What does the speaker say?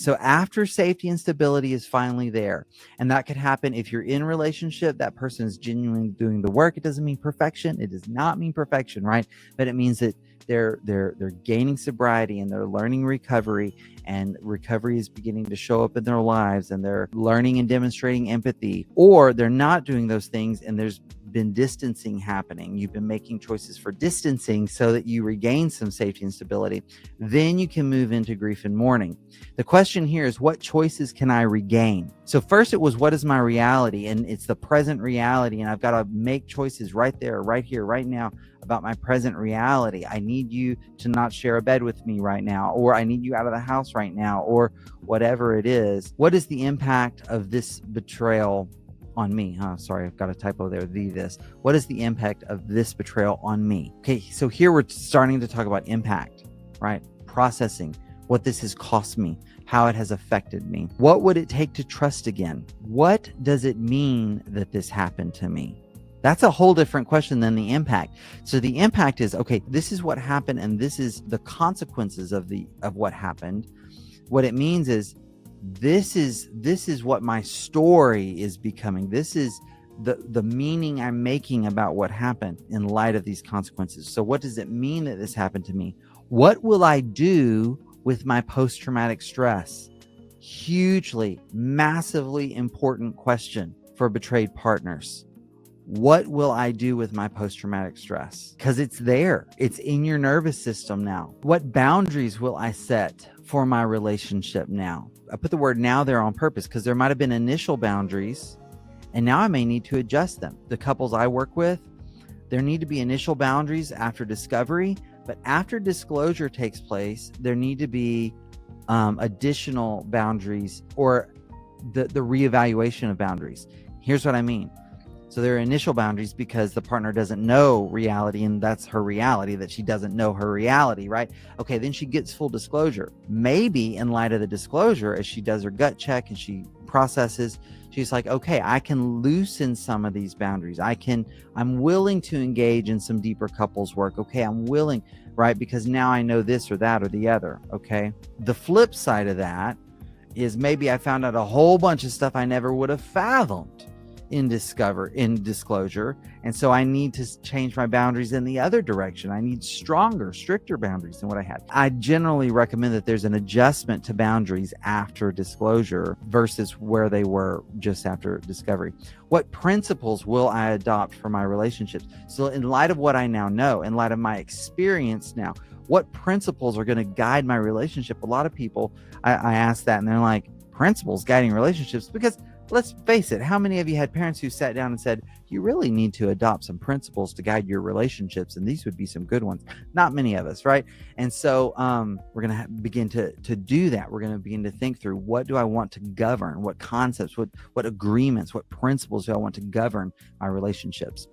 So after safety and stability is finally there, and that could happen if you're in a relationship, that person is genuinely doing the work. It doesn't mean perfection. It does not mean perfection, right? But it means that they're gaining sobriety and they're learning recovery, and recovery is beginning to show up in their lives, and they're learning and demonstrating empathy, or they're not doing those things and there's been distancing happening. You've been making choices for distancing so that you regain some safety and stability. Then you can move into grief and mourning. The question here is, what choices can I regain? So first it was, what is my reality? And it's the present reality. And I've got to make choices right there, right here, right now about my present reality. I need you to not share a bed with me right now, or I need you out of the house right now, or whatever it is. What is the impact of this betrayal on me? Sorry, I've got a typo there. This. What is the impact of this betrayal on me? Okay, so here we're starting to talk about impact, right? Processing what this has cost me, how it has affected me. What would it take to trust again? What does it mean that this happened to me? That's a whole different question than the impact. So the impact is, okay, this is what happened, and this is the consequences of what happened. What it means is, this is what my story is becoming. This is the meaning I'm making about what happened in light of these consequences. So what does it mean that this happened to me? What will I do with my post-traumatic stress? Hugely, massively important question for betrayed partners. What will I do with my post-traumatic stress? Because it's there. It's in your nervous system now. What boundaries will I set for my relationship now? I put the word now there on purpose because there might have been initial boundaries, and now I may need to adjust them. The couples I work with, there need to be initial boundaries after discovery, but after disclosure takes place, there need to be additional boundaries, or the reevaluation of boundaries. Here's what I mean. So there are initial boundaries because the partner doesn't know reality, and that's her reality, that she doesn't know her reality, right? Okay, then she gets full disclosure. Maybe in light of the disclosure, as she does her gut check and she processes, she's like, okay, I can loosen some of these boundaries. I'm willing to engage in some deeper couples work. Okay, I'm willing, right? Because now I know this or that or the other, okay? The flip side of that is, maybe I found out a whole bunch of stuff I never would have fathomed in disclosure, and so I need to change my boundaries in the other direction. I need stronger, stricter boundaries than what I had. I generally recommend that there's an adjustment to boundaries after disclosure versus where they were just after discovery. What principles will I adopt for my relationships? So in light of what I now know, in light of my experience now, what principles are going to guide my relationship? A lot of people, I ask that, and they're like, principles guiding relationships? Because let's face it, how many of you had parents who sat down and said, you really need to adopt some principles to guide your relationships, and these would be some good ones? Not many of us, right? And so we're going to begin to do that. We're going to begin to think through, what do I want to govern? What concepts, what agreements, what principles do I want to govern my relationships?